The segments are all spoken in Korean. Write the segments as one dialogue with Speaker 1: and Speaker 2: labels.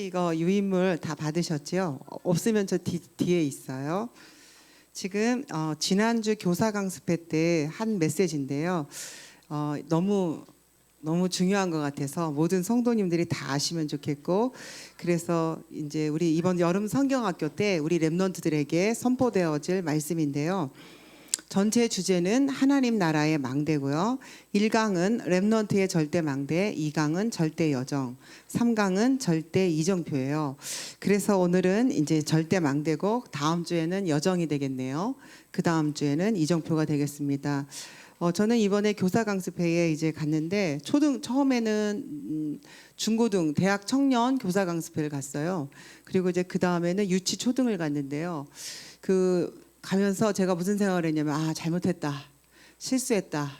Speaker 1: 이거 유인물 다 받으셨죠? 없으면 저 뒤에 있어요. 지금 지난주 교사 강습회 때 한 메시지인데요. 너무 중요한 것 같아서 모든 성도님들이 다 아시면 좋겠고, 그래서 이제 우리 이번 여름 성경학교 때 우리 랩런트들에게 선포되어질 말씀인데요. 전체 주제는 하나님 나라의 망대고요. 1강은 랩넌트의 절대 망대, 2강은 절대 여정, 3강은 절대 이정표예요. 그래서 오늘은 이제 절대 망대고 다음 주에는 여정이 되겠네요. 그 다음 주에는 이정표가 되겠습니다. 저는 이번에 교사 강습회에 이제 갔는데 처음에는 중고등, 대학 청년 교사 강습회를 갔어요. 그리고 이제 그 다음에는 유치 초등을 갔는데요. 가면서 제가 무슨 생각을 했냐면 잘못했다, 실수했다.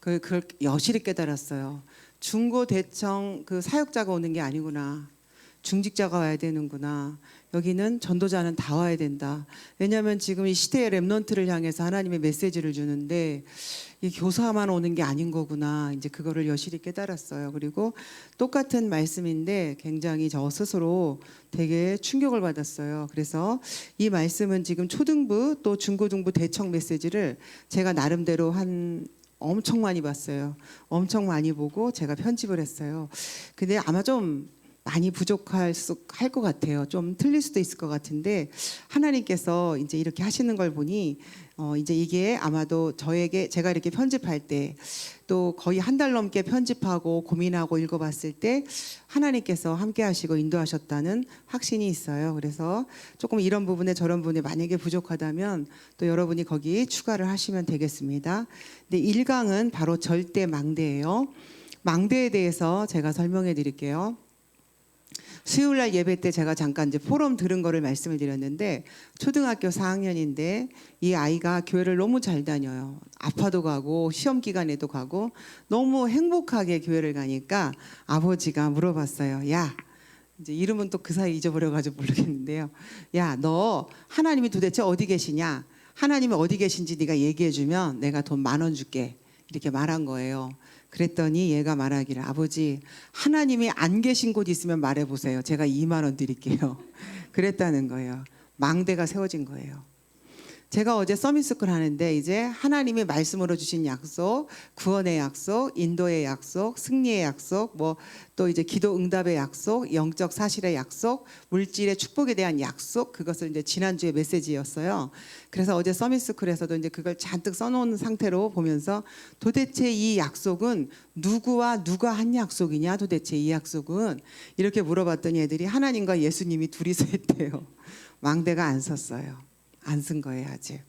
Speaker 1: 그걸 여실히 깨달았어요. 중고 대청 사역자가 오는 게 아니구나. 중직자가 와야 되는구나. 여기는 전도자는 다 와야 된다. 왜냐하면 지금 이 시대의 랩런트를 향해서 하나님의 메시지를 주는데 이 교사만 오는 게 아닌 거구나. 이제 그거를 여실히 깨달았어요. 그리고 똑같은 말씀인데 굉장히 저 스스로 되게 충격을 받았어요. 그래서 이 말씀은 지금 초등부 또 중고등부 대청 메시지를 제가 나름대로 엄청 많이 봤어요. 엄청 많이 보고 제가 편집을 했어요. 근데 아마 좀 많이 부족할 것 같아요. 좀 틀릴 수도 있을 것 같은데 하나님께서 이제 이렇게 하시는 걸 보니 이제 이게 아마도 제가 이렇게 편집할 때 또 거의 한 달 넘게 편집하고 고민하고 읽어봤을 때 하나님께서 함께 하시고 인도하셨다는 확신이 있어요. 그래서 조금 이런 부분에 저런 부분에 만약에 부족하다면 또 여러분이 거기 추가를 하시면 되겠습니다. 근데 1강은 바로 절대 망대예요. 망대에 대해서 제가 설명해 드릴게요. 수요일날 예배 때 제가 잠깐 이제 포럼 들은 거를 말씀을 드렸는데 초등학교 4학년인데 이 아이가 교회를 너무 잘 다녀요. 아파도 가고 시험 기간에도 가고 너무 행복하게 교회를 가니까 아버지가 물어봤어요. 야, 이제 이름은 또 그 사이 잊어버려가지고 모르겠는데요. 야, 너 하나님이 도대체 어디 계시냐? 하나님이 어디 계신지 네가 얘기해주면 내가 돈 10,000원 줄게. 이렇게 말한 거예요. 그랬더니 얘가 말하기를 아버지 하나님이 안 계신 곳 있으면 말해보세요. 제가 20,000원 드릴게요. 그랬다는 거예요. 망대가 세워진 거예요. 제가 어제 서밋스쿨 하는데 이제 하나님이 말씀으로 주신 약속, 구원의 약속, 인도의 약속, 승리의 약속, 또 이제 기도 응답의 약속, 영적 사실의 약속, 물질의 축복에 대한 약속, 그것을 이제 지난주에 메시지였어요. 그래서 어제 서밋스쿨에서도 이제 그걸 잔뜩 써놓은 상태로 보면서 도대체 이 약속은 누구와 누가 한 약속이냐? 도대체 이 약속은 이렇게 물어봤더니 애들이 하나님과 예수님이 둘이서 했대요. 망대가 안 섰어요. 안 쓴 거예요. 아직.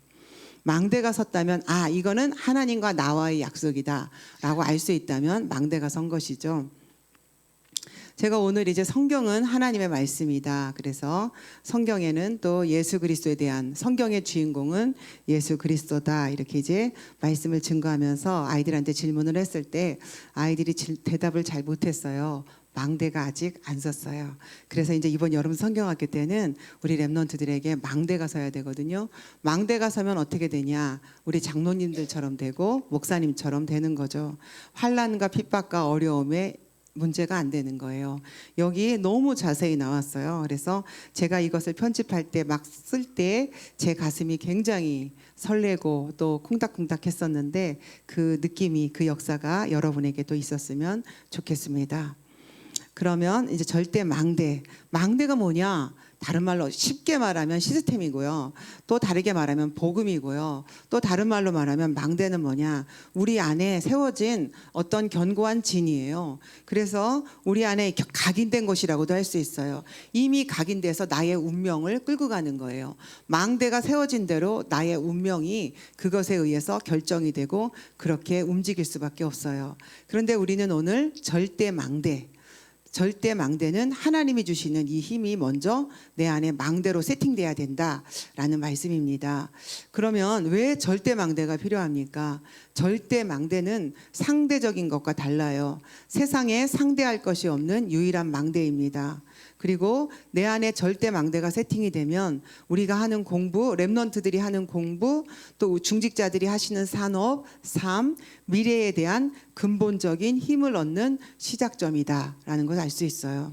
Speaker 1: 망대가 섰다면 이거는 하나님과 나와의 약속이다 라고 알 수 있다면 망대가 선 것이죠. 제가 오늘 이제 성경은 하나님의 말씀이다. 그래서 성경에는 또 예수 그리스도에 대한 성경의 주인공은 예수 그리스도다. 이렇게 이제 말씀을 증거하면서 아이들한테 질문을 했을 때 아이들이 대답을 잘 못했어요. 망대가 아직 안 섰어요. 그래서 이제 이번 여름 성경학교 때는 우리 랩런트들에게 망대가 서야 되거든요. 망대가 서면 어떻게 되냐? 우리 장로님들처럼 되고 목사님처럼 되는 거죠. 환난과 핍박과 어려움에 문제가 안 되는 거예요. 여기 너무 자세히 나왔어요. 그래서 제가 이것을 편집할 때 막 쓸 때 제 가슴이 굉장히 설레고 또 콩닥콩닥 했었는데 그 느낌이 그 역사가 여러분에게도 있었으면 좋겠습니다. 그러면 이제 절대 망대가 뭐냐? 다른 말로 쉽게 말하면 시스템이고요. 또 다르게 말하면 복음이고요. 또 다른 말로 말하면 망대는 뭐냐? 우리 안에 세워진 어떤 견고한 진이에요. 그래서 우리 안에 각인된 것이라고도 할 수 있어요. 이미 각인돼서 나의 운명을 끌고 가는 거예요. 망대가 세워진 대로 나의 운명이 그것에 의해서 결정이 되고 그렇게 움직일 수밖에 없어요. 그런데 우리는 오늘 절대 망대는 하나님이 주시는 이 힘이 먼저 내 안에 망대로 세팅돼야 된다라는 말씀입니다. 그러면 왜 절대 망대가 필요합니까? 절대 망대는 상대적인 것과 달라요. 세상에 상대할 것이 없는 유일한 망대입니다. 그리고 내 안에 절대 망대가 세팅이 되면 우리가 하는 공부, 랩런트들이 하는 공부, 또 중직자들이 하시는 산업, 삶, 미래에 대한 근본적인 힘을 얻는 시작점이다라는 걸 알 수 있어요.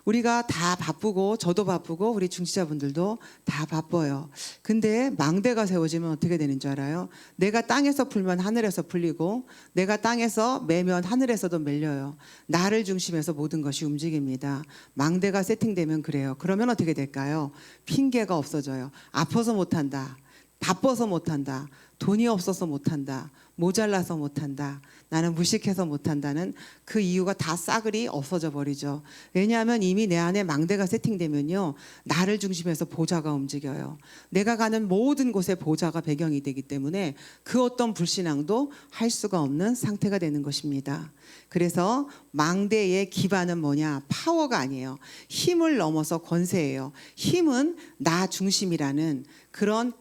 Speaker 1: 우리가 다 바쁘고 저도 바쁘고 우리 중지자분들도 다 바빠요. 근데 망대가 세워지면 어떻게 되는 줄 알아요? 내가 땅에서 풀면 하늘에서 풀리고 내가 땅에서 매면 하늘에서도 밀려요. 나를 중심에서 모든 것이 움직입니다. 망대가 세팅되면 그래요. 그러면 어떻게 될까요? 핑계가 없어져요. 아파서 못한다. 바빠서 못한다. 돈이 없어서 못한다. 모자라서 못한다. 나는 무식해서 못한다는 그 이유가 다 싸그리 없어져 버리죠. 왜냐하면 이미 내 안에 망대가 세팅되면요, 나를 중심해서 보좌가 움직여요. 내가 가는 모든 곳에 보좌가 배경이 되기 때문에 그 어떤 불신앙도 할 수가 없는 상태가 되는 것입니다. 그래서 망대의 기반은 뭐냐? 파워가 아니에요. 힘을 넘어서 권세예요. 힘은 나 중심이라는 그런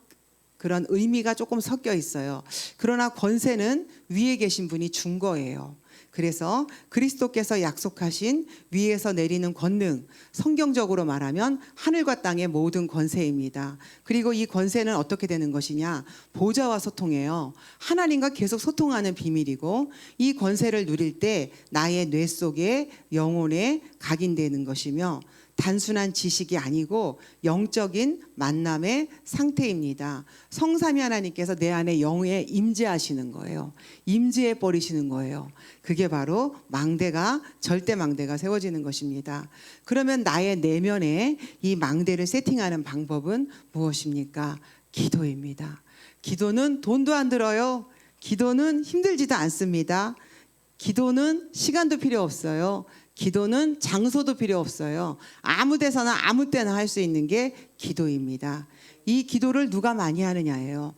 Speaker 1: 의미가 조금 섞여 있어요. 그러나 권세는 위에 계신 분이 준 거예요. 그래서 그리스도께서 약속하신 위에서 내리는 권능, 성경적으로 말하면 하늘과 땅의 모든 권세입니다. 그리고 이 권세는 어떻게 되는 것이냐? 보좌와 소통해요. 하나님과 계속 소통하는 비밀이고, 이 권세를 누릴 때 나의 뇌 속에 영혼에 각인되는 것이며, 단순한 지식이 아니고 영적인 만남의 상태입니다. 성삼위 하나님께서 내 안에 영에 임재하시는 거예요. 임재해 버리시는 거예요. 그게 바로 망대가, 절대 망대가 세워지는 것입니다. 그러면 나의 내면에 이 망대를 세팅하는 방법은 무엇입니까? 기도입니다. 기도는 돈도 안 들어요. 기도는 힘들지도 않습니다. 기도는 시간도 필요 없어요. 기도는 장소도 필요 없어요. 아무 데서나 아무 때나 할 수 있는 게 기도입니다. 이 기도를 누가 많이 하느냐예요.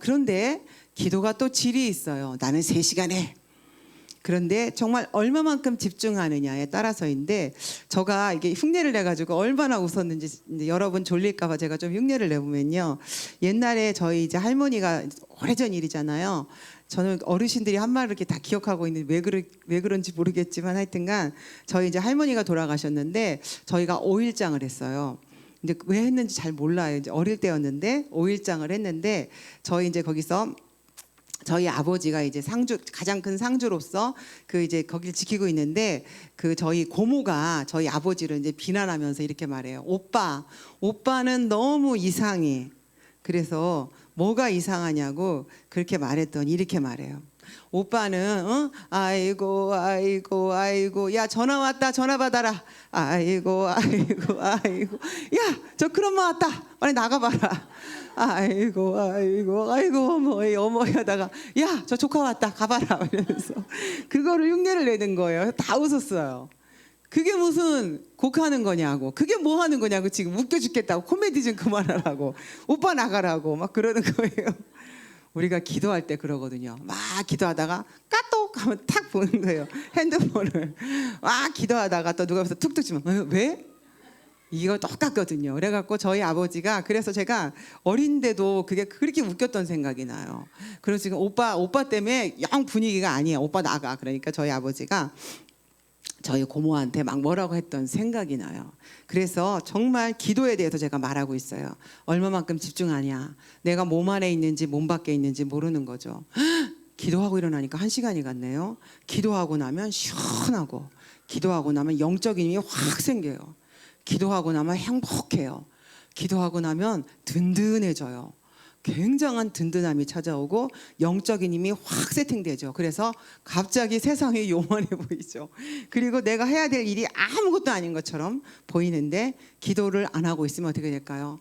Speaker 1: 그런데 기도가 또 질이 있어요. 나는 3시간 해. 그런데 정말 얼마만큼 집중하느냐에 따라서인데, 제가 이게 흉내를 내가지고 얼마나 웃었는지 여러분 졸릴까봐 제가 좀 흉내를 내보면요. 옛날에 저희 이제 할머니가 오래전 일이잖아요. 저는 어르신들이 한 말을 이렇게 다 기억하고 있는데 왜 그런지 모르겠지만 하여튼간 저희 이제 할머니가 돌아가셨는데 저희가 5일장을 했어요. 근데 왜 했는지 잘 몰라요. 이제 어릴 때였는데 5일장을 했는데 저희 이제 거기서 저희 아버지가 이제 가장 큰 상주로서 그 이제 거기를 지키고 있는데, 그 저희 고모가 저희 아버지를 이제 비난하면서 이렇게 말해요. 오빠는 너무 이상해. 그래서 뭐가 이상하냐고 그렇게 말했더니 이렇게 말해요. 오빠는 아이고 야 전화 왔다, 전화 받아라. 아이고 야 저 큰엄마 왔다, 빨리 나가봐라. 아이고 어머니 하다가 야 저 조카 왔다, 가봐라 이러면서 그거를 흉내를 내는 거예요. 다 웃었어요. 그게 무슨 곡하는 거냐고, 그게 뭐 하는 거냐고, 지금 웃겨 죽겠다고, 코미디 좀 그만하라고, 오빠 나가라고 막 그러는 거예요. 우리가 기도할 때 그러거든요. 막 기도하다가 까똑 하면 탁 보는 거예요, 핸드폰을. 막 기도하다가 또 누가 와서 툭툭 치면 왜? 이거 똑같거든요. 그래갖고 저희 아버지가, 그래서 제가 어린데도 그게 그렇게 웃겼던 생각이 나요. 그래서 지금 오빠 때문에 영 분위기가 아니에요. 오빠 나가. 그러니까 저희 아버지가 저희 고모한테 막 뭐라고 했던 생각이 나요. 그래서 정말 기도에 대해서 제가 말하고 있어요. 얼마만큼 집중하냐. 내가 몸 안에 있는지 몸 밖에 있는지 모르는 거죠. 기도하고 일어나니까 1시간이 갔네요. 기도하고 나면 시원하고, 기도하고 나면 영적인 힘이 확 생겨요. 기도하고 나면 행복해요. 기도하고 나면 든든해져요. 굉장한 든든함이 찾아오고 영적인 힘이 확 세팅되죠. 그래서 갑자기 세상이 요만해 보이죠. 그리고 내가 해야 될 일이 아무것도 아닌 것처럼 보이는데, 기도를 안 하고 있으면 어떻게 될까요?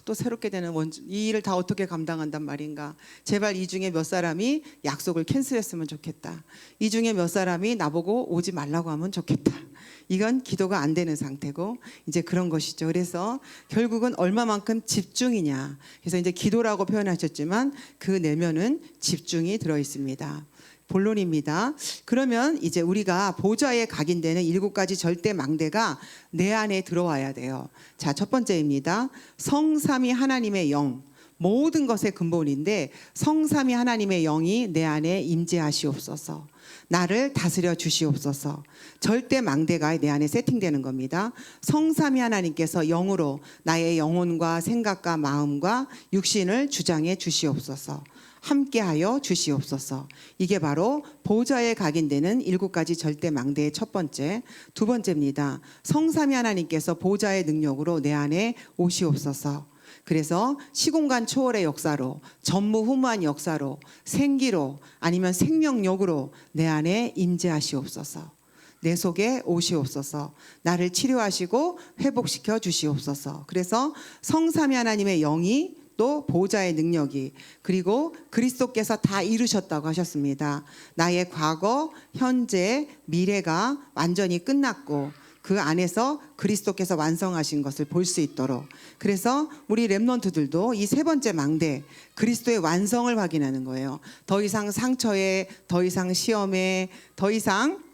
Speaker 1: 또 새롭게 되는 이 일을 다 어떻게 감당한단 말인가. 제발 이 중에 몇 사람이 약속을 캔슬했으면 좋겠다. 이 중에 몇 사람이 나보고 오지 말라고 하면 좋겠다. 이건 기도가 안 되는 상태고, 이제 그런 것이죠. 그래서 결국은 얼마만큼 집중이냐. 그래서 이제 기도라고 표현하셨지만 그 내면은 집중이 들어 있습니다. 본론입니다. 그러면 이제 우리가 보좌에 각인되는 7가지 절대 망대가 내 안에 들어와야 돼요. 자, 첫 번째입니다. 성삼위 하나님의 영. 모든 것의 근본인데, 성삼위 하나님의 영이 내 안에 임재하시옵소서. 나를 다스려 주시옵소서. 절대 망대가 내 안에 세팅되는 겁니다. 성삼위 하나님께서 영으로 나의 영혼과 생각과 마음과 육신을 주장해 주시옵소서. 함께하여 주시옵소서. 이게 바로 보좌에 각인되는 7가지 절대 망대의 첫 번째. 두 번째입니다. 성삼위 하나님께서 보좌의 능력으로 내 안에 오시옵소서. 그래서 시공간 초월의 역사로, 전무후무한 역사로, 생기로, 아니면 생명력으로 내 안에 임재하시옵소서. 내 속에 오시옵소서. 나를 치료하시고 회복시켜 주시옵소서. 그래서 성삼위 하나님의 영이, 또 보좌의 능력이, 그리고 그리스도께서 다 이루셨다고 하셨습니다. 나의 과거, 현재, 미래가 완전히 끝났고 그 안에서 그리스도께서 완성하신 것을 볼 수 있도록. 그래서 우리 렘넌트들도 이 세 번째 망대, 그리스도의 완성을 확인하는 거예요. 더 이상 상처에, 더 이상 시험에, 더 이상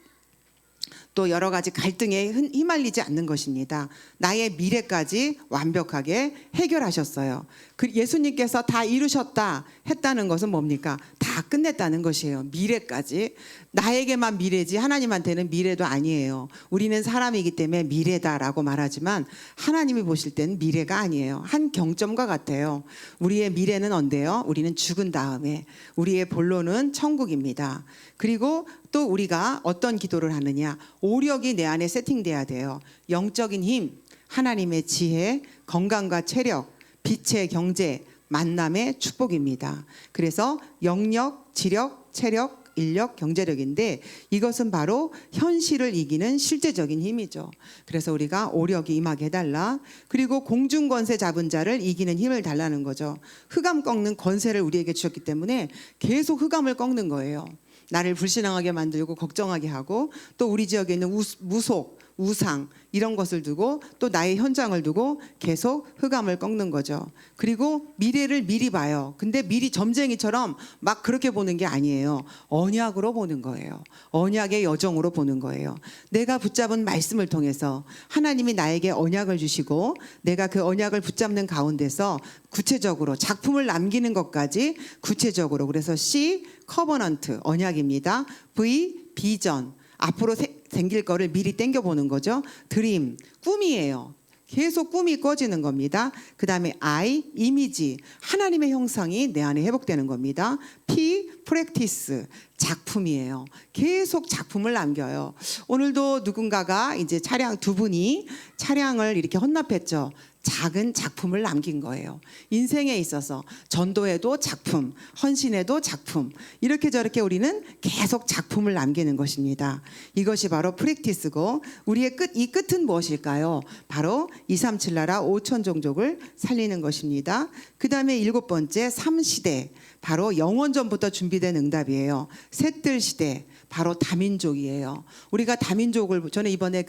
Speaker 1: 또 여러 가지 갈등에 휘말리지 않는 것입니다. 나의 미래까지 완벽하게 해결하셨어요. 예수님께서 다 이루셨다 했다는 것은 뭡니까? 다 끝냈다는 것이에요. 미래까지. 나에게만 미래지 하나님한테는 미래도 아니에요. 우리는 사람이기 때문에 미래다라고 말하지만 하나님이 보실 때는 미래가 아니에요. 한 경점과 같아요. 우리의 미래는 언제요? 우리는 죽은 다음에. 우리의 본론은 천국입니다. 그리고 또 우리가 어떤 기도를 하느냐, 오력이 내 안에 세팅돼야 돼요. 영적인 힘, 하나님의 지혜, 건강과 체력, 빛의 경제, 만남의 축복입니다. 그래서 영력, 지력, 체력, 인력, 경제력인데 이것은 바로 현실을 이기는 실제적인 힘이죠. 그래서 우리가 오력이 임하게 해달라. 그리고 공중권세 잡은 자를 이기는 힘을 달라는 거죠. 흑암 꺾는 권세를 우리에게 주셨기 때문에 계속 흑암을 꺾는 거예요. 나를 불신앙하게 만들고 걱정하게 하고, 또 우리 지역에 있는 무속, 우상 이런 것을 두고, 또 나의 현장을 두고 계속 흑암을 꺾는 거죠. 그리고 미래를 미리 봐요. 근데 미리 점쟁이처럼 막 그렇게 보는 게 아니에요. 언약으로 보는 거예요. 언약의 여정으로 보는 거예요. 내가 붙잡은 말씀을 통해서 하나님이 나에게 언약을 주시고 내가 그 언약을 붙잡는 가운데서 구체적으로 작품을 남기는 것까지 구체적으로. 그래서 C, 커버넌트, 언약입니다. V, 비전, 앞으로 생길 거를 미리 땡겨보는 거죠. 드림, 꿈이에요. 계속 꿈이 꿔지는 겁니다. 그 다음에 I, 이미지, 하나님의 형상이 내 안에 회복되는 겁니다. P, 프랙티스, 작품이에요. 계속 작품을 남겨요. 오늘도 누군가가 이제 두 분이 차량을 이렇게 헌납했죠. 작은 작품을 남긴 거예요. 인생에 있어서 전도에도 작품, 헌신에도 작품, 이렇게 저렇게 우리는 계속 작품을 남기는 것입니다. 이것이 바로 프랙티스고, 우리의 이 끝은 무엇일까요? 바로 237 나라 5천 종족을 살리는 것입니다. 그 다음에 7번째 3시대, 바로 영원전부터 준비된 응답이에요. 셋들 시대, 바로 다민족이에요. 우리가 다민족을, 저는 이번에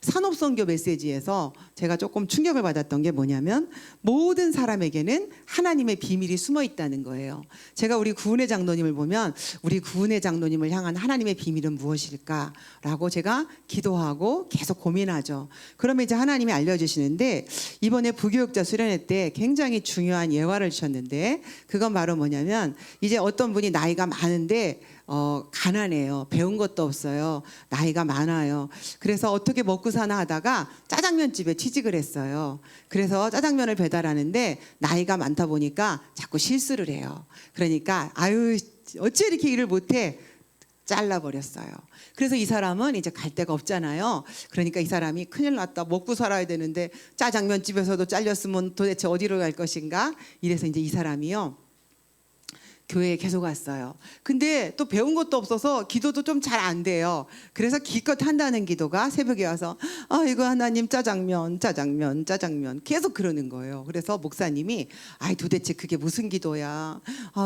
Speaker 1: 산업선교 메시지에서 제가 조금 충격을 받았던 게 뭐냐면, 모든 사람에게는 하나님의 비밀이 숨어 있다는 거예요. 제가 우리 구은혜 장로님을 보면 우리 구은혜 장로님을 향한 하나님의 비밀은 무엇일까라고 제가 기도하고 계속 고민하죠. 그러면 이제 하나님이 알려주시는데, 이번에 부교육자 수련회 때 굉장히 중요한 예화를 주셨는데, 그건 바로 뭐냐면, 이제 어떤 분이 나이가 많은데 가난해요. 배운 것도 없어요. 나이가 많아요. 그래서 어떻게 먹고 사나 하다가 짜장면 집에 취직을 했어요. 그래서 짜장면을 배달하는데 나이가 많다 보니까 자꾸 실수를 해요. 그러니까 아유, 어찌 이렇게 일을 못해? 잘라버렸어요. 그래서 이 사람은 이제 갈 데가 없잖아요. 그러니까 이 사람이 큰일 났다, 먹고 살아야 되는데 짜장면 집에서도 잘렸으면 도대체 어디로 갈 것인가? 이래서 이제 이 사람이요, 교회에 계속 왔어요. 근데 또 배운 것도 없어서 기도도 좀 잘 안 돼요. 그래서 기껏 한다는 기도가 새벽에 와서 이거 하나님 짜장면 계속 그러는 거예요. 그래서 목사님이 도대체 그게 무슨 기도야?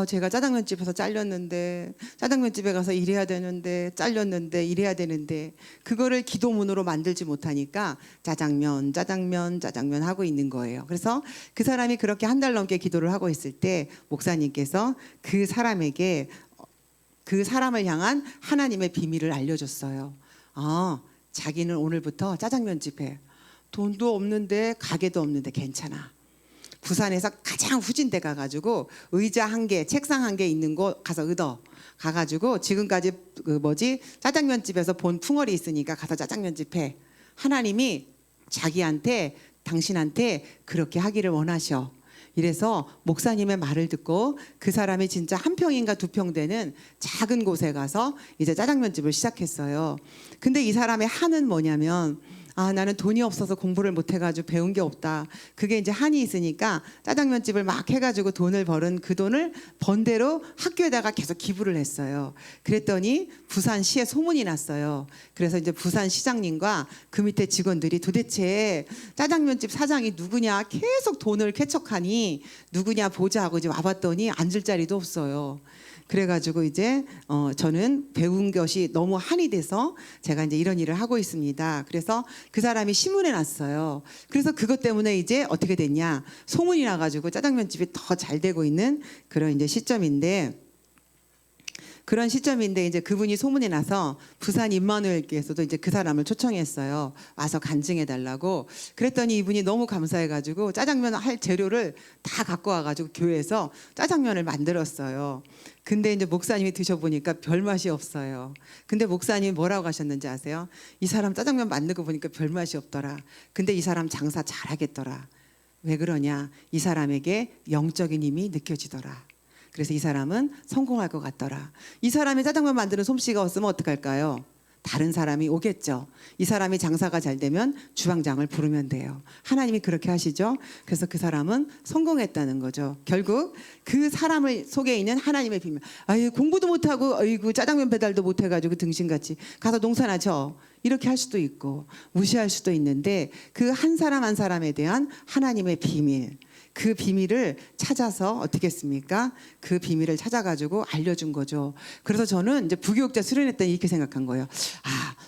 Speaker 1: 제가 짜장면집에서 잘렸는데, 짜장면집에 가서 일해야 되는데, 잘렸는데 일해야 되는데, 그거를 기도문으로 만들지 못하니까 짜장면 하고 있는 거예요. 그래서 그 사람이 그렇게 한 달 넘게 기도를 하고 있을 때 목사님께서 그 사람에게 그 사람을 향한 하나님의 비밀을 알려줬어요. 자기는 오늘부터 짜장면집 해. 돈도 없는데 가게도 없는데 괜찮아. 부산에서 가장 후진대 가가지고 의자 1개, 책상 1개 있는 곳 가서 가가지고 지금까지 짜장면집에서 본 풍월이 있으니까 가서 짜장면집 해. 하나님이 당신한테 그렇게 하기를 원하셔. 이래서 목사님의 말을 듣고 그 사람이 진짜 한 평인가 두 평 되는 작은 곳에 가서 이제 짜장면집을 시작했어요. 근데 이 사람의 한은 뭐냐면 나는 돈이 없어서 공부를 못 해가지고 배운 게 없다. 그게 이제 한이 있으니까 짜장면집을 막 해가지고 돈을 벌은 그 돈을 번 대로 학교에다가 계속 기부를 했어요. 그랬더니 부산시에 소문이 났어요. 그래서 이제 부산시장님과 그 밑에 직원들이 도대체 짜장면집 사장이 누구냐 계속 돈을 쾌척하니 누구냐 보자 하고 이제 와봤더니 앉을 자리도 없어요. 그래가지고 이제 저는 배운 것이 너무 한이 돼서 제가 이제 이런 일을 하고 있습니다. 그래서 그 사람이 신문에 났어요. 그래서 그것 때문에 이제 어떻게 됐냐, 소문이 나가지고 짜장면집이 더 잘 되고 있는 그런 이제 시점인데 이제 그분이 소문이 나서 부산 임마누엘교회에서도 이제 그 사람을 초청했어요. 와서 간증해 달라고. 그랬더니 이분이 너무 감사해가지고 짜장면 할 재료를 다 갖고 와가지고 교회에서 짜장면을 만들었어요. 근데 이제 목사님이 드셔보니까 별 맛이 없어요. 근데 목사님이 뭐라고 하셨는지 아세요? 이 사람 짜장면 만든 거 보니까 별 맛이 없더라. 근데 이 사람 장사 잘하겠더라. 왜 그러냐? 이 사람에게 영적인 힘이 느껴지더라. 그래서 이 사람은 성공할 것 같더라. 이 사람이 짜장면 만드는 솜씨가 없으면 어떡할까요? 다른 사람이 오겠죠. 이 사람이 장사가 잘 되면 주방장을 부르면 돼요. 하나님이 그렇게 하시죠. 그래서 그 사람은 성공했다는 거죠. 결국 그 사람을 속에 있는 하나님의 비밀. 공부도 못하고 짜장면 배달도 못해가지고 등신같이 가서 농사나 져. 이렇게 할 수도 있고 무시할 수도 있는데 그 한 사람 한 사람에 대한 하나님의 비밀, 그 비밀을 찾아서 어떻게 했습니까? 그 비밀을 찾아가지고 알려준 거죠. 그래서 저는 이제 부교육자 수련했더니 이렇게 생각한 거예요.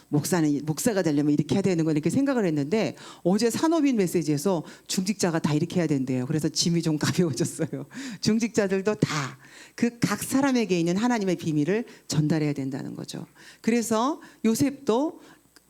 Speaker 1: 목사가 되려면 이렇게 해야 되는 거 이렇게 생각을 했는데 어제 산업인 메시지에서 중직자가 다 이렇게 해야 된대요. 그래서 짐이 좀 가벼워졌어요. 중직자들도 다 그 각 사람에게 있는 하나님의 비밀을 전달해야 된다는 거죠. 그래서 요셉도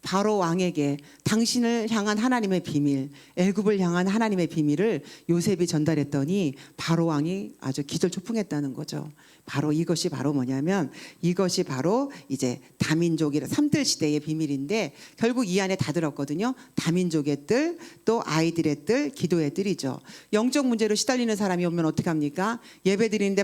Speaker 1: 바로 왕에게 당신을 향한 하나님의 비밀, 애굽을 향한 하나님의 비밀을 요셉이 전달했더니 바로 왕이 아주 기절초풍했다는 거죠. 바로 이것이 바로 뭐냐면 이것이 바로 이제 다민족이라 삼들 시대의 비밀인데 결국 이 안에 다 들었거든요. 다민족의 뜰, 또 아이들의 뜰, 기도의 뜰이죠. 영적 문제로 시달리는 사람이 오면 어떻게 합니까? 예배 드리는데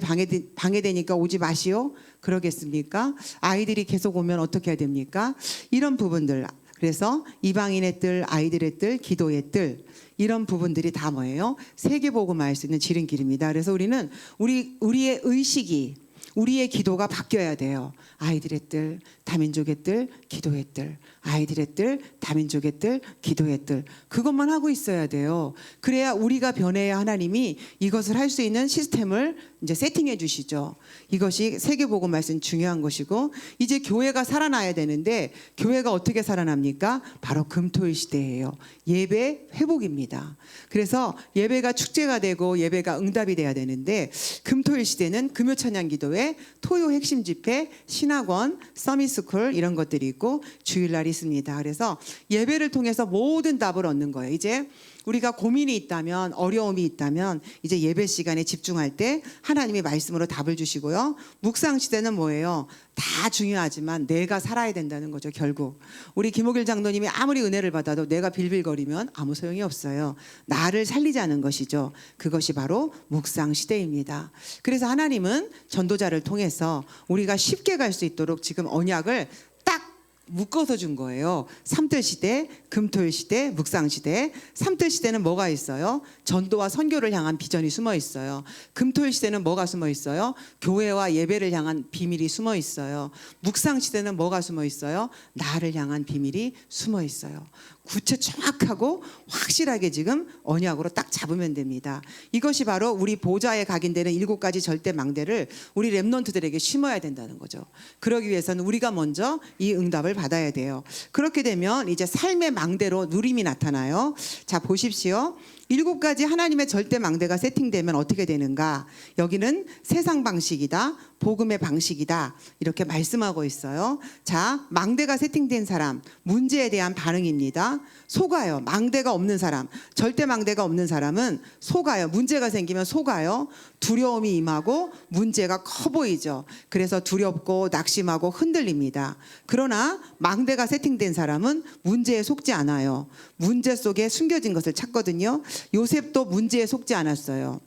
Speaker 1: 방해되니까 오지 마시오. 그러겠습니까? 아이들이 계속 오면 어떻게 해야 됩니까? 이런 부분들. 그래서 이방인의 뜰, 아이들의 뜰, 기도의 뜰, 이런 부분들이 다 뭐예요? 세계복음을 알 수 있는 지름길입니다. 그래서 우리는 우리의 의식이, 우리의 기도가 바뀌어야 돼요. 아이들의 뜰, 다민족의 뜰, 기도의 뜰, 아이들의 뜰, 다민족의 뜰, 기도의 뜰. 그것만 하고 있어야 돼요. 그래야 우리가 변해야 하나님이 이것을 할 수 있는 시스템을 이제 세팅해 주시죠. 이것이 세계복음 말씀 중요한 것이고, 이제 교회가 살아나야 되는데 교회가 어떻게 살아납니까? 바로 금토일 시대예요. 예배 회복입니다. 그래서 예배가 축제가 되고 예배가 응답이 돼야 되는데 금토일 시대는 금요 찬양 기도회, 토요 핵심 집회, 신학원, 서밋스쿨 이런 것들이 있고 주일날 있습니다. 그래서 예배를 통해서 모든 답을 얻는 거예요. 이제 우리가 고민이 있다면, 어려움이 있다면 이제 예배 시간에 집중할 때 하나님이 말씀으로 답을 주시고요. 묵상 시대는 뭐예요? 다 중요하지만 내가 살아야 된다는 거죠. 결국 우리 김옥일 장로님이 아무리 은혜를 받아도 내가 빌빌거리면 아무 소용이 없어요. 나를 살리자는 것이죠. 그것이 바로 묵상 시대입니다. 그래서 하나님은 전도자를 통해서 우리가 쉽게 갈 수 있도록 지금 언약을 딱 묶어서 준 거예요. 삼들 시대, 금토일 시대, 묵상 시대. 삼들 시대는 뭐가 있어요? 전도와 선교를 향한 비전이 숨어 있어요. 금토일 시대는 뭐가 숨어 있어요? 교회와 예배를 향한 비밀이 숨어 있어요. 묵상 시대는 뭐가 숨어 있어요? 나를 향한 비밀이 숨어 있어요. 구체 정확하고 확실하게 지금 언약으로 딱 잡으면 됩니다. 이것이 바로 우리 보좌에 각인되는 7가지 절대 망대를 우리 렘넌트들에게 심어야 된다는 거죠. 그러기 위해서는 우리가 먼저 이 응답을 받아야 돼요. 그렇게 되면 이제 삶의 망대로 누림이 나타나요. 자, 보십시오. 7가지 하나님의 절대 망대가 세팅되면 어떻게 되는가? 여기는 세상 방식이다, 복음의 방식이다, 이렇게 말씀하고 있어요. 자, 망대가 세팅된 사람, 문제에 대한 반응입니다. 속아요. 망대가 없는 사람, 절대 망대가 없는 사람은 속아요. 문제가 생기면 속아요. 두려움이 임하고 문제가 커 보이죠. 그래서 두렵고 낙심하고 흔들립니다. 그러나 망대가 세팅된 사람은 문제에 속지 않아요. 문제 속에 숨겨진 것을 찾거든요. 요셉도 문제에 속지 않았어요.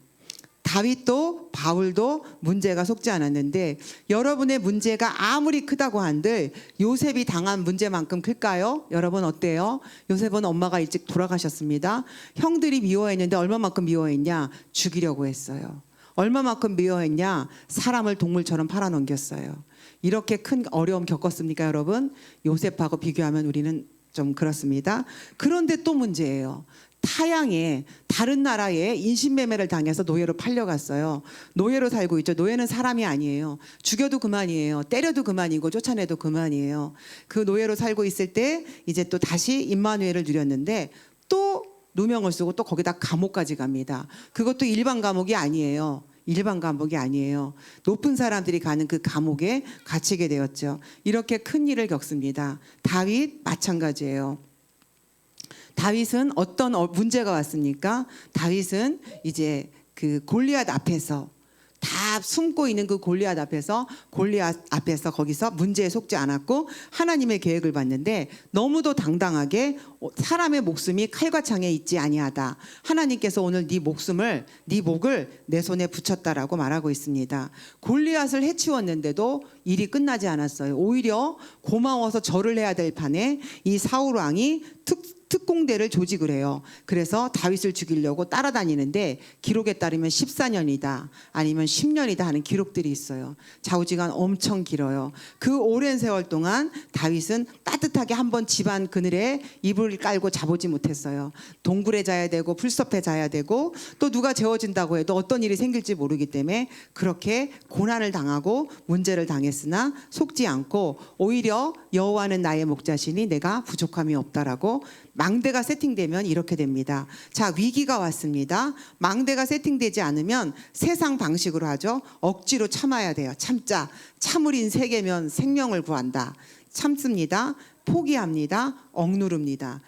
Speaker 1: 다윗도 바울도 문제가 속지 않았는데 여러분의 문제가 아무리 크다고 한들 요셉이 당한 문제만큼 클까요? 여러분 어때요? 요셉은 엄마가 일찍 돌아가셨습니다. 형들이 미워했는데 얼마만큼 미워했냐? 죽이려고 했어요. 얼마만큼 미워했냐? 사람을 동물처럼 팔아넘겼어요. 이렇게 큰 어려움 겪었습니까, 여러분? 요셉하고 비교하면 우리는 좀 그렇습니다. 그런데 또 문제예요. 타양에 다른 나라에 인신매매를 당해서 노예로 팔려갔어요. 노예로 살고 있죠. 노예는 사람이 아니에요. 죽여도 그만이에요. 때려도 그만이고 쫓아내도 그만이에요. 그 노예로 살고 있을 때 이제 또 다시 임마누엘을 누렸는데 또 누명을 쓰고 또 거기다 감옥까지 갑니다. 그것도 일반 감옥이 아니에요. 일반 감옥이 아니에요. 높은 사람들이 가는 그 감옥에 갇히게 되었죠. 이렇게 큰 일을 겪습니다. 다윗 마찬가지예요. 다윗은 어떤 문제가 왔습니까? 다윗은 이제 그 골리앗 앞에서 다 숨고 있는 그 골리앗 앞에서 거기서 문제에 속지 않았고 하나님의 계획을 봤는데 너무도 당당하게 사람의 목숨이 칼과 창에 있지 아니하다. 하나님께서 오늘 네 목을 내 손에 붙였다라고 말하고 있습니다. 골리앗을 해치웠는데도 일이 끝나지 않았어요. 오히려 고마워서 절을 해야 될 판에 이 사울 왕이 특공대를 조직을 해요. 그래서 다윗을 죽이려고 따라다니는데 기록에 따르면 14년이다 아니면 10년이다 하는 기록들이 있어요. 좌우지간 엄청 길어요. 그 오랜 세월 동안 다윗은 따뜻하게 한번 집안 그늘에 이불을 깔고 자보지 못했어요. 동굴에 자야 되고 풀숲에 자야 되고 또 누가 재워준다고 해도 어떤 일이 생길지 모르기 때문에 그렇게 고난을 당하고 문제를 당했으나 속지 않고 오히려 여호와는 나의 목자시니 내가 부족함이 없다라고 망대가 세팅되면 이렇게 됩니다. 자, 위기가 왔습니다. 망대가 세팅되지 않으면 세상 방식으로 하죠. 억지로 참아야 돼요. 참자. 참을인 세계면 생명을 구한다. 참습니다. 포기합니다. 억누릅니다.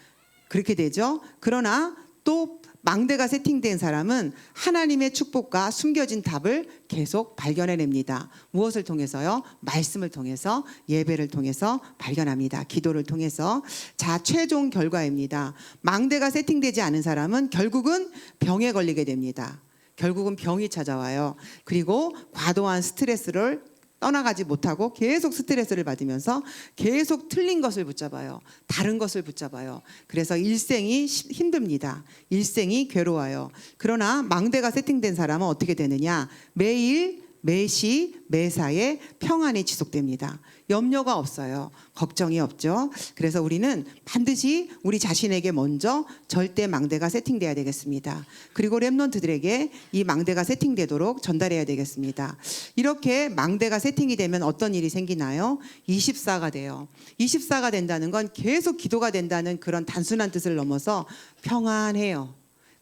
Speaker 1: 그렇게 되죠. 그러나 또 망대가 세팅된 사람은 하나님의 축복과 숨겨진 답을 계속 발견해냅니다. 무엇을 통해서요? 말씀을 통해서, 예배를 통해서 발견합니다. 기도를 통해서. 자, 최종 결과입니다. 망대가 세팅되지 않은 사람은 결국은 병에 걸리게 됩니다. 결국은 병이 찾아와요. 그리고 과도한 스트레스를 떠나가지 못하고 계속 스트레스를 받으면서 계속 틀린 것을 붙잡아요. 다른 것을 붙잡아요. 그래서 일생이 힘듭니다. 일생이 괴로워요. 그러나 망대가 세팅된 사람은 어떻게 되느냐? 매일 매시 매사에 평안이 지속됩니다. 염려가 없어요. 걱정이 없죠. 그래서 우리는 반드시 우리 자신에게 먼저 절대 망대가 세팅돼야 되겠습니다. 그리고 렘넌트들에게 이 망대가 세팅되도록 전달해야 되겠습니다. 이렇게 망대가 세팅이 되면 어떤 일이 생기나요? 24가 돼요. 24가 된다는 건 계속 기도가 된다는 그런 단순한 뜻을 넘어서 평안해요.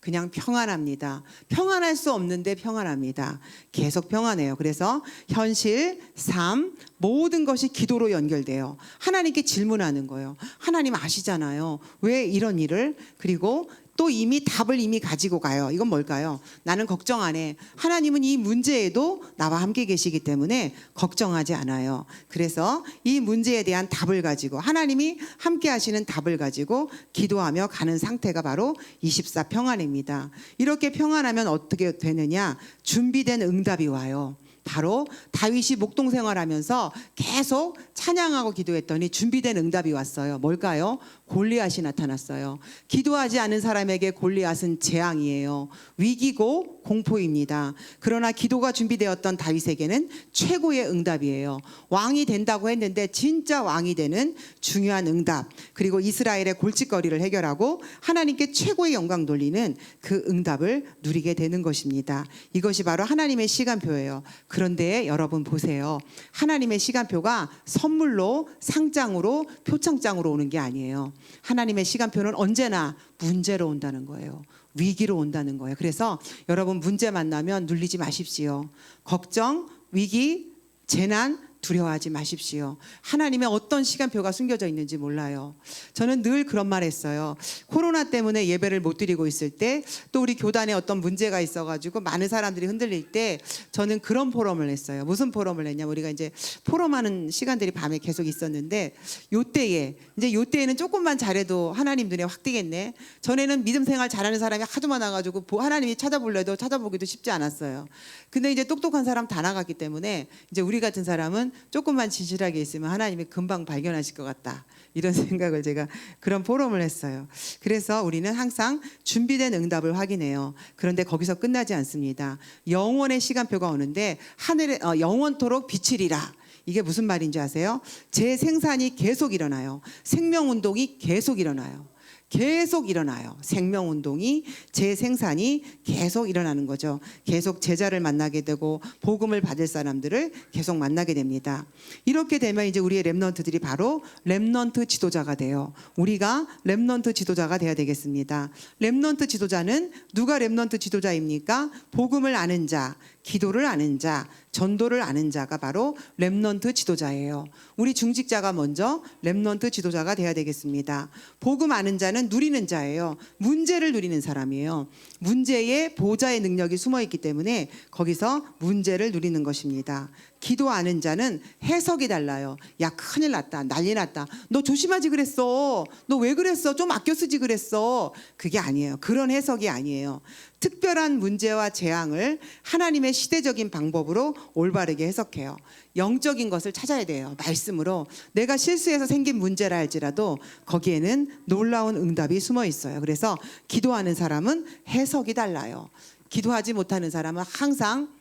Speaker 1: 그냥 평안합니다. 평안할 수 없는데 평안합니다. 계속 평안해요. 그래서 현실, 삶, 모든 것이 기도로 연결돼요. 하나님께 질문하는 거예요. 하나님 아시잖아요. 왜 이런 일을? 그리고 또 답을 가지고 가요. 이건 뭘까요? 나는 걱정 안 해. 하나님은 이 문제에도 나와 함께 계시기 때문에 걱정하지 않아요. 그래서 이 문제에 대한 답을 가지고 하나님이 함께 하시는 답을 가지고 기도하며 가는 상태가 바로 24 평안입니다. 이렇게 평안하면 어떻게 되느냐? 준비된 응답이 와요. 바로 다윗이 목동 생활하면서 계속 찬양하고 기도했더니 준비된 응답이 왔어요. 뭘까요? 골리앗이 나타났어요. 기도하지 않은 사람에게 골리앗은 재앙이에요. 위기고 공포입니다. 그러나 기도가 준비되었던 다윗에게는 최고의 응답이에요. 왕이 된다고 했는데 진짜 왕이 되는 중요한 응답, 그리고 이스라엘의 골칫거리를 해결하고 하나님께 최고의 영광 돌리는 그 응답을 누리게 되는 것입니다. 이것이 바로 하나님의 시간표예요. 그런데 여러분 보세요. 하나님의 시간표가 선물로, 상장으로, 표창장으로 오는 게 아니에요. 하나님의 시간표는 언제나 문제로 온다는 거예요. 위기로 온다는 거예요. 그래서 여러분 문제 만나면 눌리지 마십시오. 걱정, 위기, 재난 두려워하지 마십시오. 하나님의 어떤 시간표가 숨겨져 있는지 몰라요. 저는 늘 그런 말 했어요. 코로나 때문에 예배를 못 드리고 있을 때, 또 우리 교단에 어떤 문제가 있어가지고 많은 사람들이 흔들릴 때 저는 그런 포럼을 했어요. 무슨 포럼을 했냐면, 우리가 이제 포럼하는 시간들이 밤에 계속 있었는데, 요때에는 조금만 잘해도 하나님 눈에 확 띄겠네. 전에는 믿음 생활 잘하는 사람이 하도 많아가지고 하나님이 찾아보려도 찾아보기도 쉽지 않았어요. 근데 이제 똑똑한 사람 다 나갔기 때문에 이제 우리 같은 사람은 조금만 진실하게 있으면 하나님이 금방 발견하실 것 같다, 이런 생각을 제가 그런 포럼을 했어요. 그래서 우리는 항상 준비된 응답을 확인해요. 그런데 거기서 끝나지 않습니다. 영원의 시간표가 오는데 하늘에 영원토록 비치리라. 이게 무슨 말인지 아세요? 재생산이 계속 일어나요. 생명운동이 계속 일어나요. 계속 일어나요. 생명운동이, 재생산이 계속 일어나는 거죠. 계속 제자를 만나게 되고 복음을 받을 사람들을 계속 만나게 됩니다. 이렇게 되면 이제 우리의 렘넌트들이 바로 렘넌트 지도자가 돼요. 우리가 렘넌트 지도자가 돼야 되겠습니다. 렘넌트 지도자는 누가 렘넌트 지도자입니까? 복음을 아는 자, 기도를 아는 자, 전도를 아는 자가 바로 렘넌트 지도자예요. 우리 중직자가 먼저 렘넌트 지도자가 돼야 되겠습니다. 복음 아는 자는 누리는 자예요. 문제를 누리는 사람이에요. 문제에 보좌의 능력이 숨어 있기 때문에 거기서 문제를 누리는 것입니다. 기도 아는 자는 해석이 달라요. 야, 큰일 났다, 난리 났다, 너 조심하지 그랬어, 너 왜 그랬어, 좀 아껴 쓰지 그랬어. 그게 아니에요. 그런 해석이 아니에요. 특별한 문제와 재앙을 하나님의 시대적인 방법으로 올바르게 해석해요. 영적인 것을 찾아야 돼요. 말씀으로. 내가 실수해서 생긴 문제라 할지라도 거기에는 놀라운 응답이 숨어 있어요. 그래서 기도하는 사람은 해석이 달라요. 기도하지 못하는 사람은 항상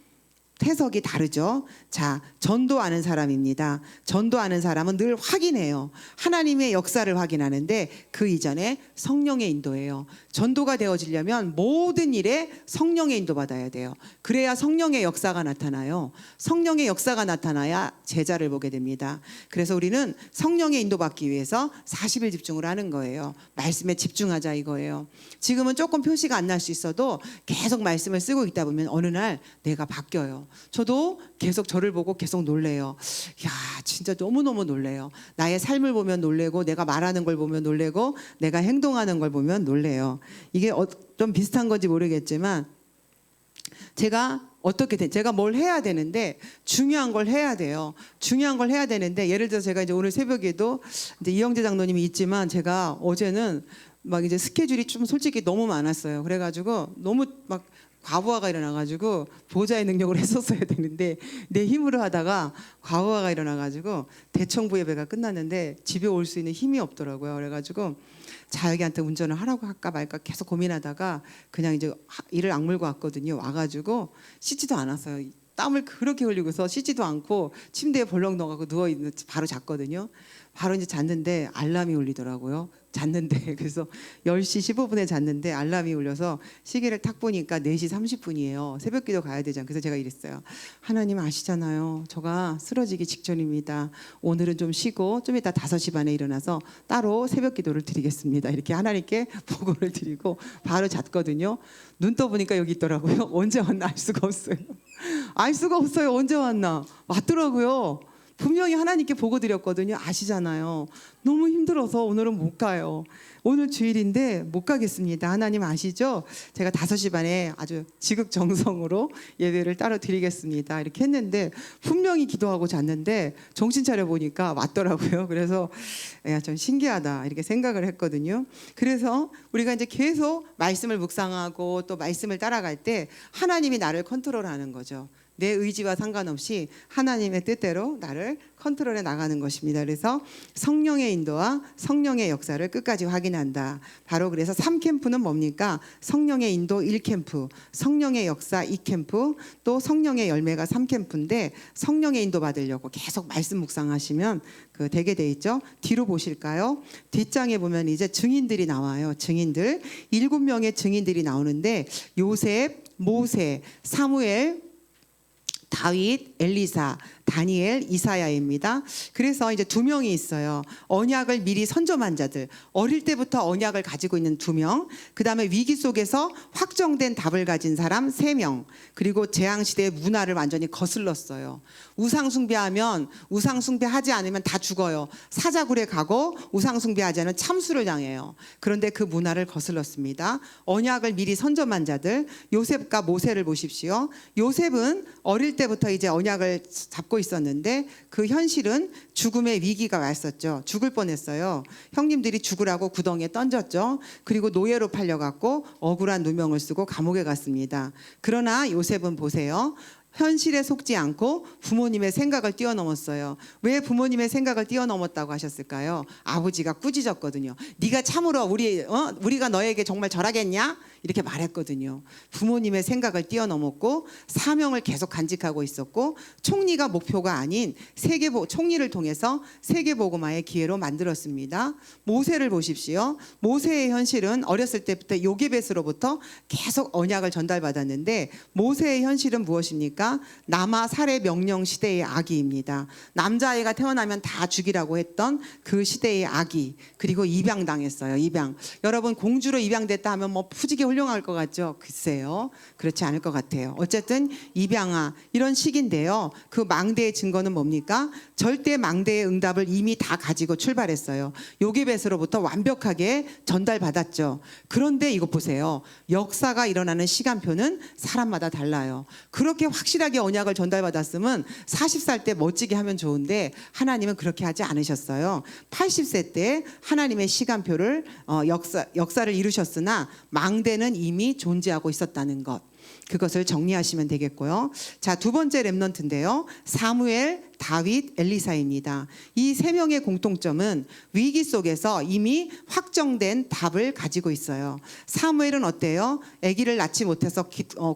Speaker 1: 해석이 다르죠. 자, 전도하는 사람입니다. 전도하는 사람은 늘 확인해요. 하나님의 역사를 확인하는데 그 이전에 성령의 인도예요. 전도가 되어지려면 모든 일에 성령의 인도 받아야 돼요. 그래야 성령의 역사가 나타나요. 성령의 역사가 나타나야 제자를 보게 됩니다. 그래서 우리는 성령의 인도 받기 위해서 40일 집중을 하는 거예요. 말씀에 집중하자 이거예요. 지금은 조금 표시가 안 날 수 있어도 계속 말씀을 쓰고 있다 보면 어느 날 내가 바뀌어요. 저도 계속 저를 보고 계속 놀래요. 야, 진짜 너무너무 놀래요. 나의 삶을 보면 놀래고, 내가 말하는 걸 보면 놀래고, 내가 행동하는 걸 보면 놀래요. 이게 좀 비슷한 건지 모르겠지만, 제가 뭘 해야 되는데 중요한 걸 해야 돼요. 중요한 걸 해야 되는데, 예를 들어서 제가 이제 오늘 새벽에도 이제 이영재 장로님이 있지만, 제가 어제는 막 이제 스케줄이 좀 솔직히 너무 많았어요. 그래가지고 너무 막 과부하가 일어나가지고 보좌의 능력을 했었어야 되는데 내 힘으로 하다가 과부하가 일어나가지고 대청부 예배가 끝났는데 집에 올 수 있는 힘이 없더라고요. 그래가지고 자기한테 운전을 하라고 할까 말까 계속 고민하다가 그냥 이제 이를 악물고 왔거든요. 와가지고 씻지도 않았어요. 땀을 그렇게 흘리고서 씻지도 않고 침대에 벌렁 넣어갖고 누워있는 바로 잤거든요. 바로 이제 잤는데 알람이 울리더라고요. 잤는데 그래서 10시 15분에 잤는데 알람이 울려서 시계를 딱 보니까 4시 30분이에요. 새벽기도 가야 되잖아요. 그래서 제가 이랬어요. 하나님 아시잖아요. 저가 쓰러지기 직전입니다. 오늘은 좀 쉬고 좀 이따 5시 반에 일어나서 따로 새벽기도를 드리겠습니다. 이렇게 하나님께 보고를 드리고 바로 잤거든요. 눈 떠보니까 여기 있더라고요. 언제 왔나 알 수가 없어요. 알 수가 없어요. 언제 왔나. 왔더라고요. 분명히 하나님께 보고 드렸거든요. 아시잖아요. 너무 힘들어서 오늘은 못 가요. 오늘 주일인데 못 가겠습니다. 하나님 아시죠? 제가 5시 반에 아주 지극정성으로 예배를 따로 드리겠습니다. 이렇게 했는데 분명히 기도하고 잤는데 정신 차려 보니까 왔더라고요. 그래서 야, 좀 신기하다 이렇게 생각을 했거든요. 그래서 우리가 이제 계속 말씀을 묵상하고 또 말씀을 따라갈 때 하나님이 나를 컨트롤하는 거죠. 내 의지와 상관없이 하나님의 뜻대로 나를 컨트롤해 나가는 것입니다. 그래서 성령의 인도와 성령의 역사를 끝까지 확인한다. 바로 그래서 3캠프는 뭡니까? 성령의 인도 1캠프, 성령의 역사 2캠프, 또 성령의 열매가 3캠프인데 성령의 인도 받으려고 계속 말씀 묵상하시면 되게 돼 있죠. 뒤로 보실까요? 뒷장에 보면 이제 증인들이 나와요. 증인들 7명의 증인들이 나오는데 요셉, 모세, 사무엘, 다윗, 엘리사, 다니엘, 이사야입니다. 그래서 이제 두 명이 있어요. 언약을 미리 선점한 자들, 어릴 때부터 언약을 가지고 있는 2명, 그 다음에 위기 속에서 확정된 답을 가진 사람 3명, 그리고 재앙시대의 문화를 완전히 거슬렀어요. 우상숭배하면, 우상숭배하지 않으면 다 죽어요. 사자굴에 가고 우상숭배하지 않으면 참수를 당해요. 그런데 그 문화를 거슬렀습니다. 언약을 미리 선점한 자들, 요셉과 모세를 보십시오. 요셉은 어릴 때부터 이제 언약을 잡고 있었는데 그 현실은 죽음의 위기가 왔었죠. 죽을 뻔했어요. 형님들이 죽으라고 구덩이에 던졌죠. 그리고 노예로 팔려갔고 억울한 누명을 쓰고 감옥에 갔습니다. 그러나 요셉은 보세요. 현실에 속지 않고 부모님의 생각을 뛰어넘었어요. 왜 부모님의 생각을 뛰어넘었다고 하셨을까요? 아버지가 꾸짖었거든요. 네가 참으로 우리가 너에게 정말 절하겠냐? 이렇게 말했거든요. 부모님의 생각을 뛰어넘었고 사명을 계속 간직하고 있었고 총리가 목표가 아닌 총리를 통해서 세계복음화의 기회로 만들었습니다. 모세를 보십시오. 모세의 현실은 어렸을 때부터 요게벳으로부터 계속 언약을 전달받았는데 모세의 현실은 무엇입니까? 남아 살해 명령 시대의 아기입니다. 남자아이가 태어나면 다 죽이라고 했던 그 시대의 아기, 그리고 입양당했어요. 입양. 여러분 공주로 입양됐다 하면 뭐 푸지게 훌륭할 것 같죠? 글쎄요. 그렇지 않을 것 같아요. 어쨌든 입양아 이런 식인데요. 그 망대의 증거는 뭡니까? 절대 망대의 응답을 이미 다 가지고 출발했어요. 요게벳으로부터 완벽하게 전달받았죠. 그런데 이거 보세요. 역사가 일어나는 시간표는 사람마다 달라요. 그렇게 확실하게 언약을 전달받았으면 40살 때 멋지게 하면 좋은데 하나님은 그렇게 하지 않으셨어요. 80세 때 하나님의 시간표를 역사를 이루셨으나 망대는 이미 존재하고 있었다는 것, 그것을 정리하시면 되겠고요. 자, 두 번째 렘넌트인데요. 사무엘, 다윗, 엘리사입니다. 이 3명의 공통점은 위기 속에서 이미 확정된 답을 가지고 있어요. 사무엘은 어때요? 아기를 낳지 못해서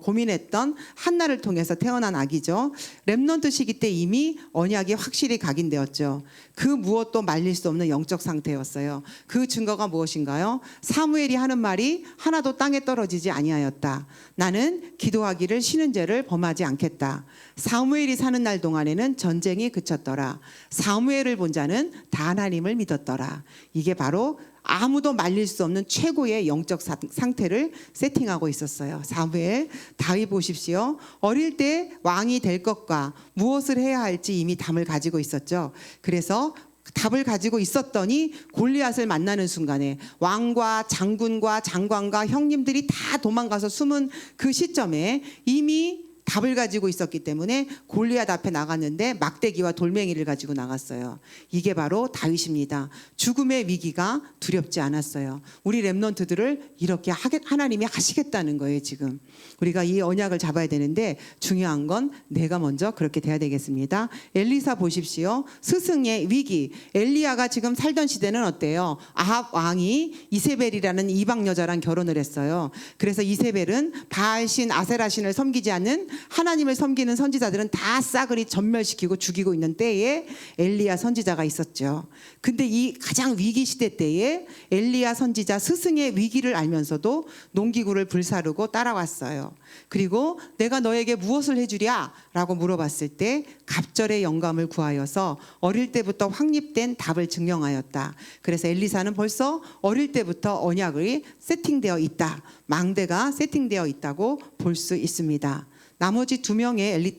Speaker 1: 고민했던 한나를 통해서 태어난 아기죠. 렘넌트 시기 때 이미 언약이 확실히 각인되었죠. 그 무엇도 말릴 수 없는 영적 상태였어요. 그 증거가 무엇인가요? 사무엘이 하는 말이 하나도 땅에 떨어지지 아니하였다. 나는 기도하기를 쉬는 죄를 범하지 않겠다. 사무엘이 사는 날 동안에는 전쟁이 그쳤더라. 사무엘을 본 자는 다 하나님을 믿었더라. 이게 바로 아무도 말릴 수 없는 최고의 영적 상태를 세팅하고 있었어요. 사무엘, 다윗 보십시오. 어릴 때 왕이 될 것과 무엇을 해야 할지 이미 담을 가지고 있었죠. 그래서 답을 가지고 있었더니 골리앗을 만나는 순간에 왕과 장군과 장관과 형님들이 다 도망가서 숨은 그 시점에 이미 답을 가지고 있었기 때문에 골리앗 앞에 나갔는데 막대기와 돌멩이를 가지고 나갔어요. 이게 바로 다윗입니다. 죽음의 위기가 두렵지 않았어요. 우리 렘넌트들을 이렇게 하나님이 하시겠다는 거예요. 지금 우리가 이 언약을 잡아야 되는데 중요한 건 내가 먼저 그렇게 돼야 되겠습니다. 엘리사 보십시오. 스승의 위기. 엘리야가 지금 살던 시대는 어때요? 아합 왕이 이세벨이라는 이방 여자랑 결혼을 했어요. 그래서 이세벨은 바알신, 아세라신을 섬기지 않는 하나님을 섬기는 선지자들은 다 싸그리 전멸시키고 죽이고 있는 때에 엘리야 선지자가 있었죠. 근데 이 가장 위기 시대 때에 엘리야 선지자 스승의 위기를 알면서도 농기구를 불사르고 따라왔어요. 그리고 내가 너에게 무엇을 해주랴? 라고 물어봤을 때 갑절의 영감을 구하여서 어릴 때부터 확립된 답을 증명하였다. 그래서 엘리사는 벌써 어릴 때부터 언약이 세팅되어 있다. 망대가 세팅되어 있다고 볼 수 있습니다. 나머지 2명의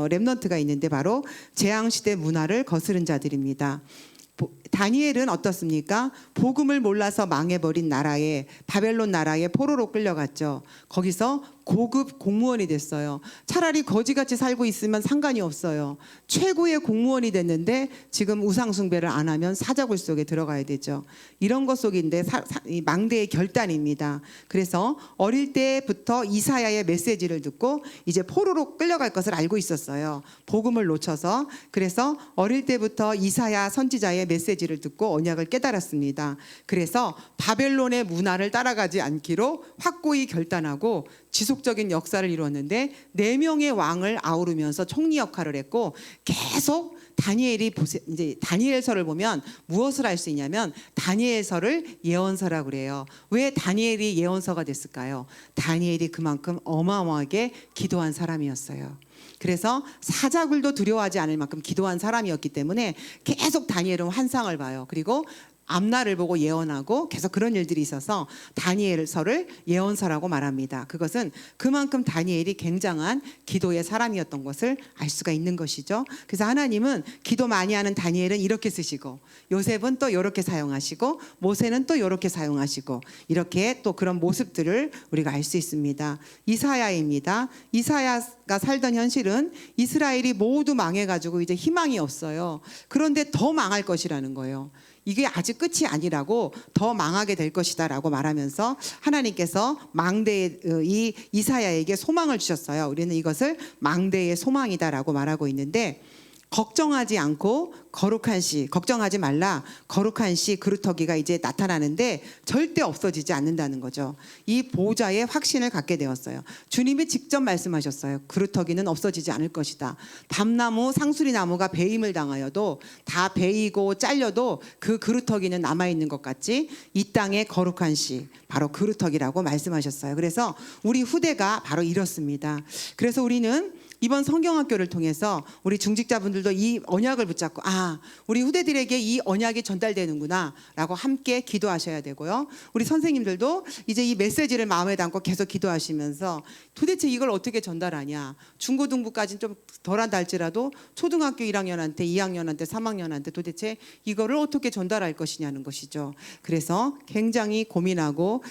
Speaker 1: 렘넌트가 있는데 바로 재앙시대 문화를 거스른 자들입니다. 다니엘은 어떻습니까? 복음을 몰라서 망해버린 나라에, 바벨론 나라에 포로로 끌려갔죠. 거기서 고급 공무원이 됐어요. 차라리 거지같이 살고 있으면 상관이 없어요. 최고의 공무원이 됐는데 지금 우상숭배를 안 하면 사자굴 속에 들어가야 되죠. 이런 것 속인데 망대의 결단입니다. 그래서 어릴 때부터 이사야의 메시지를 듣고 이제 포로로 끌려갈 것을 알고 있었어요. 복음을 놓쳐서. 그래서 어릴 때부터 이사야 선지자의 메시지를 듣고 언약을 깨달았습니다. 그래서 바벨론의 문화를 따라가지 않기로 확고히 결단하고 지속적인 역사를 이루었는데 4명의 왕을 아우르면서 총리 역할을 했고 계속 다니엘이 이제 다니엘서를 보면 무엇을 알 수 있냐면 다니엘서를 예언서라고 그래요. 왜 다니엘이 예언서가 됐을까요? 다니엘이 그만큼 어마어마하게 기도한 사람이었어요. 그래서 사자굴도 두려워하지 않을 만큼 기도한 사람이었기 때문에 계속 다니엘은 환상을 봐요. 그리고 앞날을 보고 예언하고 계속 그런 일들이 있어서 다니엘서를 예언서라고 말합니다. 그것은 그만큼 다니엘이 굉장한 기도의 사람이었던 것을 알 수가 있는 것이죠. 그래서 하나님은 기도 많이 하는 다니엘은 이렇게 쓰시고, 요셉은 또 이렇게 사용하시고, 모세는 또 이렇게 사용하시고, 이렇게 또 그런 모습들을 우리가 알 수 있습니다. 이사야입니다. 이사야가 살던 현실은 이스라엘이 모두 망해가지고 이제 희망이 없어요. 그런데 더 망할 것이라는 거예요. 이게 아직 끝이 아니라고, 더 망하게 될 것이다 라고 말하면서 하나님께서 망대의 이 이사야에게 소망을 주셨어요. 우리는 이것을 망대의 소망이다 라고 말하고 있는데, 걱정하지 않고 거룩한 씨, 걱정하지 말라, 거룩한 씨 그루터기가 이제 나타나는데 절대 없어지지 않는다는 거죠. 이 보좌의 확신을 갖게 되었어요. 주님이 직접 말씀하셨어요. 그루터기는 없어지지 않을 것이다. 밤나무, 상수리나무가 배임을 당하여도, 다 베이고 잘려도 그 그루터기는 남아있는 것 같이 이 땅의 거룩한 씨, 바로 그루터기라고 말씀하셨어요. 그래서 우리 후대가 바로 이렇습니다. 그래서 우리는 이번 성경학교를 통해서 우리 중직자분들도 이 언약을 붙잡고, 우리 후대들에게 이 언약이 전달되는구나 라고 함께 기도하셔야 되고요. 우리 선생님들도 이제 이 메시지를 마음에 담고 계속 기도하시면서 도대체 이걸 어떻게 전달하냐, 중고등부까지는 좀 덜한다 할지라도 초등학교 1학년한테, 2학년한테, 3학년한테 도대체 이거를 어떻게 전달할 것이냐는 것이죠. 그래서 굉장히 고민하고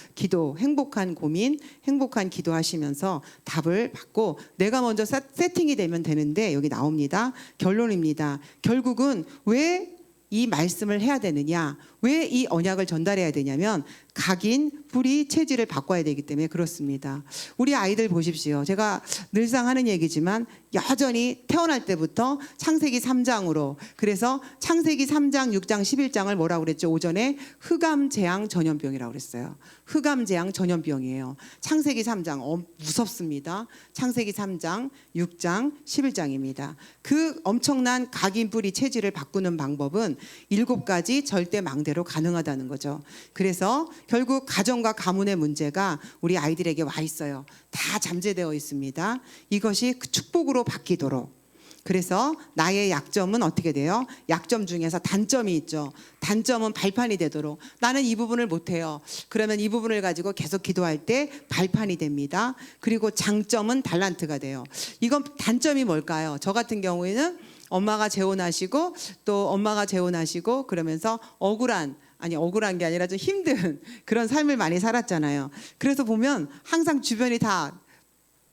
Speaker 1: 행복한 고민, 행복한 기도하시면서 답을 받고, 내가 먼저 세팅이 되면 되는데, 여기 나옵니다. 결론입니다. 결국은 왜 이 말씀을 해야 되느냐, 왜 이 언약을 전달해야 되냐면 각인, 뿌리, 체질을 바꿔야 되기 때문에 그렇습니다. 우리 아이들 보십시오. 제가 늘상 하는 얘기지만 여전히 태어날 때부터 창세기 3장으로, 그래서 창세기 3장, 6장, 11장을 뭐라고 그랬죠? 오전에 흑암재앙 전염병이라고 그랬어요. 흑암재앙 전염병이에요. 창세기 3장 무섭습니다. 창세기 3장, 6장, 11장입니다. 그 엄청난 각인, 뿌리, 체질을 바꾸는 방법은 7가지 절대 망대로 가능하다는 거죠. 그래서 결국 가정과 가문의 문제가 우리 아이들에게 와 있어요. 다 잠재되어 있습니다. 이것이 그 축복으로 바뀌도록. 그래서 나의 약점은 어떻게 돼요? 약점 중에서 단점이 있죠. 단점은 발판이 되도록. 나는 이 부분을 못해요. 그러면 이 부분을 가지고 계속 기도할 때 발판이 됩니다. 그리고 장점은 달란트가 돼요. 이건 단점이 뭘까요? 저 같은 경우에는 엄마가 재혼하시고, 또 엄마가 재혼하시고 그러면서 억울한 게 아니라 좀 힘든 그런 삶을 많이 살았잖아요. 그래서 보면 항상 주변이 다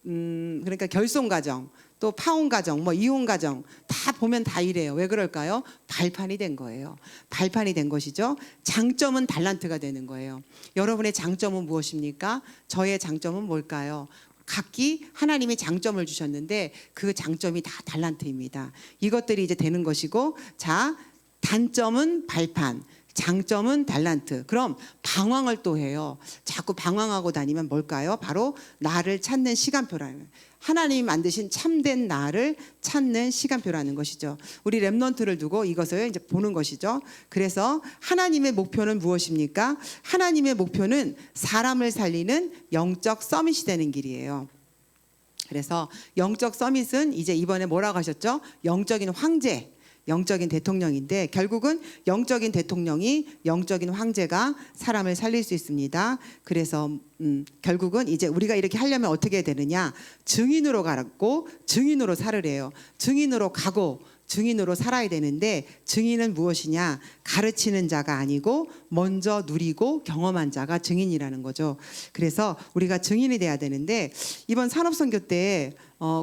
Speaker 1: 그러니까 결손 가정, 또 파혼 가정, 이혼 가정 다 보면 다 이래요. 왜 그럴까요? 발판이 된 거예요. 발판이 된 것이죠. 장점은 달란트가 되는 거예요. 여러분의 장점은 무엇입니까? 저의 장점은 뭘까요? 각기 하나님이 장점을 주셨는데 그 장점이 다 달란트입니다. 이것들이 이제 되는 것이고, 자, 단점은 발판, 장점은 달란트. 그럼 방황을 또 해요. 자꾸 방황하고 다니면 뭘까요? 바로 나를 찾는 시간표라는, 하나님이 만드신 참된 나를 찾는 시간표라는 것이죠. 우리 렘넌트를 두고 이것을 이제 보는 것이죠. 그래서 하나님의 목표는 무엇입니까? 하나님의 목표는 사람을 살리는 영적 서밋이 되는 길이에요. 그래서 영적 서밋은 이제 이번에 뭐라고 하셨죠? 영적인 황제, 영적인 대통령인데, 결국은 영적인 대통령이, 영적인 황제가 사람을 살릴 수 있습니다. 그래서 결국은 이제 우리가 이렇게 하려면 어떻게 해야 되느냐? 증인으로 가고 증인으로 살으래요. 증인으로 가고 증인으로 살아야 되는데, 증인은 무엇이냐? 가르치는 자가 아니고 먼저 누리고 경험한 자가 증인이라는 거죠. 그래서 우리가 증인이 돼야 되는데, 이번 산업선교 때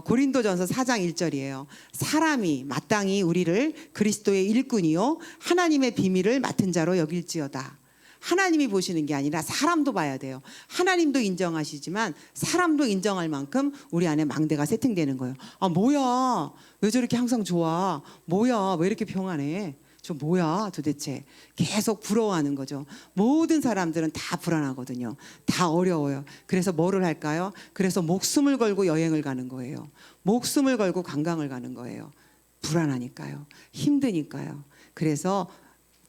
Speaker 1: 고린도전서 4장 1절이에요. 사람이 마땅히 우리를 그리스도의 일꾼이요 하나님의 비밀을 맡은 자로 여길지어다. 하나님이 보시는 게 아니라 사람도 봐야 돼요. 하나님도 인정하시지만 사람도 인정할 만큼 우리 안에 망대가 세팅되는 거예요. 뭐야, 왜 저렇게 항상 좋아? 뭐야, 왜 이렇게 평안해? 저 뭐야 도대체? 계속 부러워하는 거죠. 모든 사람들은 다 불안하거든요. 다 어려워요. 그래서 뭐를 할까요? 그래서 목숨을 걸고 여행을 가는 거예요. 목숨을 걸고 관광을 가는 거예요. 불안하니까요. 힘드니까요. 그래서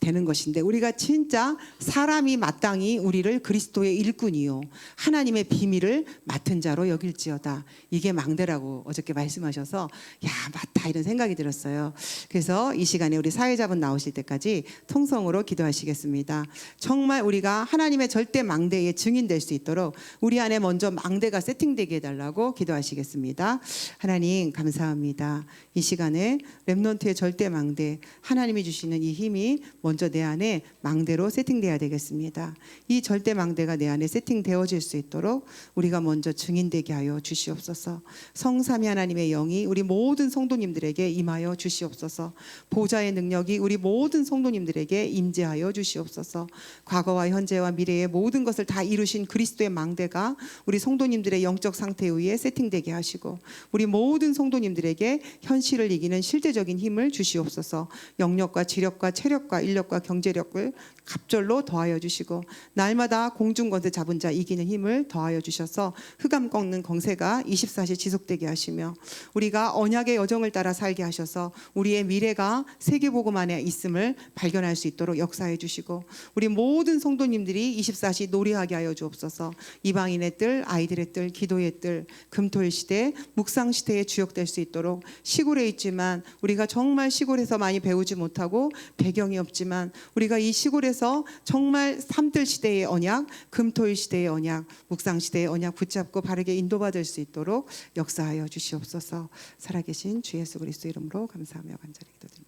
Speaker 1: 되는 것인데, 우리가 진짜 사람이 마땅히 우리를 그리스도의 일꾼이요 하나님의 비밀을 맡은 자로 여길지어다. 이게 망대라고 어저께 말씀하셔서 야, 맞다 이런 생각이 들었어요. 그래서 이 시간에 우리 사회자분 나오실 때까지 통성으로 기도하시겠습니다. 정말 우리가 하나님의 절대 망대의 증인 될 수 있도록 우리 안에 먼저 망대가 세팅되게 해달라고 기도하시겠습니다. 하나님 감사합니다. 이 시간에 렘넌트의 절대 망대, 하나님이 주시는 이 힘이 먼저 내 안에 망대로 세팅돼야 되겠습니다. 이 절대 망대가 내 안에 세팅되어질 수 있도록 우리가 먼저 증인되게 하여 주시옵소서. 성삼위 하나님의 영이 우리 모든 성도님들에게 임하여 주시옵소서. 보좌의 능력이 우리 모든 성도님들에게 임재하여 주시옵소서. 과거와 현재와 미래의 모든 것을 다 이루신 그리스도의 망대가 우리 성도님들의 영적 상태에 의해 세팅되게 하시고, 우리 모든 성도님들에게 현실을 이기는 실제적인 힘을 주시옵소서. 영력과 지력과 체력과 인력과 경제력을 갑절로 더하여 주시고, 날마다 공중권세 잡은 자 이기는 힘을 더하여 주셔서 흑암 꺾는 권세가 24시 지속되게 하시며, 우리가 언약의 여정을 따라 살게 하셔서 우리의 미래가 세계복음 안에 있음을 발견할 수 있도록 역사해 주시고, 우리 모든 성도님들이 24시 노래하게 하여 주옵소서. 이방인의 뜰, 아이들의 뜰, 기도의 뜰, 금토일 시대, 묵상 시대에 주역될 수 있도록, 시골에 있지만 우리가 정말 시골에서 많이 배우지 못하고 배경이 없지만 우리가 이 시골에서 정말 삼뜰 시대의 언약, 금토일 시대의 언약, 묵상 시대의 언약 붙잡고 바르게 인도받을 수 있도록 역사하여 주시옵소서. 살아계신 주 예수 그리스도 이름으로 감사하며 간절히 기도드립니다.